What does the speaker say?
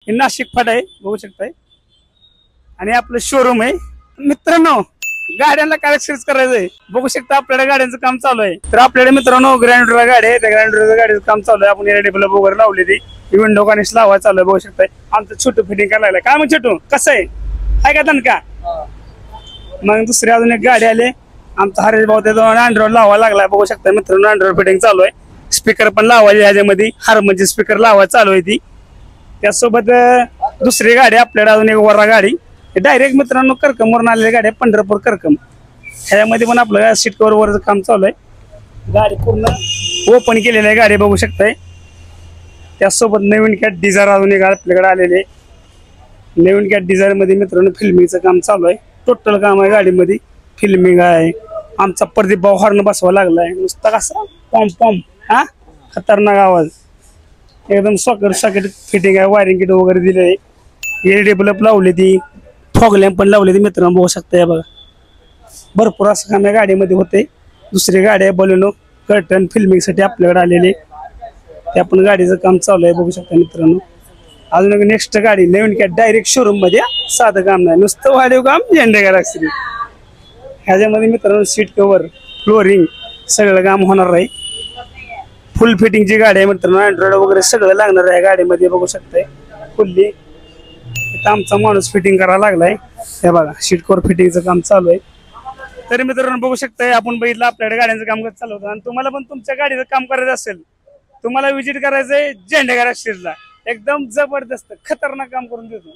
हे नाशिक फाटा आहे, बघू शकताय. आणि आपलं शोरूम आहे. मित्रांनो, गाड्यांना काय एक्सरसाइज करायचंय, बघू शकता आपल्याला गाड्यांचं काम चालू आहे. तर आपल्याला मित्रांनो ग्रँडर गाडी आहे, त्या ग्रँडर गाडीचं काम चालू आहे. आपण एलईडी बल्ब वगैरे लावले ती विंडो गार्निश लावा चालू आहे. बघू शकताय आमचं छोटू फिटिंग करायला लागलं. काय मग छोटू कसं आहे का दणका? मग दुसरी अजून एक गाडी आली, आमचा हरेश भाऊ त्याचा अँड्रॉइड लावा लागलाय. बघू शकता मित्रांनो अँड्रॉइड फिटिंग चालू आहे. स्पीकर पण लावायचे ह्याच्यामध्ये, हार्मोनचे स्पीकर लावा चालू आहे ती. त्यासोबत दुसरी गाडी आपल्याला अजून एक वरा गाडी डायरेक्ट मित्रांनो करकमवरून आलेली गाडी आहे, पंढरपूर करकम. ह्याच्यामध्ये पण आपलं सीट कव्हर वरचं काम चालू आहे. गाडी पूर्ण ओपन केलेली आहे गाडी, बघू शकताय. त्यासोबत नवीन कॅट डिझायर अजून एक आपल्याकडे आलेले. नवीन कॅट डिझायर मध्ये मित्रांनो फिल्मिंगचं काम चालू आहे. टोटल काम आहे गाडीमध्ये, फिल्मिंग आहे. आमचा प्रदीप भाऊ हॉर्न बसवा लागलाय, नुसता कसा पॉम्प पॉम्प, हा खतरनाक आवाज. एकदम सॉकेट फिटिंग आहे, वायरिंग किट वगैरे दिले आहे. एलईडी बल्ब लावले ती, फॉग लॅम्प पण लावले ती मित्रांनो, बघू शकता. बघा भरपूर असं काम या गाडीमध्ये होते. दुसरी गाडी आहे बलेनो, कर्टन फिल्मिंग साठी आपल्याकडे आलेली. त्या पण गाडीचं काम चालू आहे, बघू शकता मित्रांनो. अजून एक नेक्स्ट गाडी नवीन कॅट डायरेक्ट शोरूम मध्ये, साधं काम नाही, नुसतं वाढीव काम झेंडे गॅलेक्सी. ह्याच्यामध्ये मित्रांनो सीट कव्हर फ्लोरिंग सगळं काम होणार आहे. फुल फिटिंगची गाडी आहे मित्रांनो, अँड्रॉइड वगैरे सगळं लागणार आहे गाडीमध्ये, बघू शकताय. फुल्ली इथं आमचा माणूस फिटिंग करायला लागलाय. हे बघा सीट कव्हर फिटिंगचं काम चालू आहे. तरी मित्रांनो बघू शकताय, आपण बघितलं आपल्याकडे गाड्यांचं काम कसं चालू होतं. आणि तुम्हाला पण तुमच्या गाडीचं काम करायचं असेल, तुम्हाला विजिट करायचंय झेंडे गॅलेक्सीला. एकदम जबरदस्त खतरनाक काम करून देतो.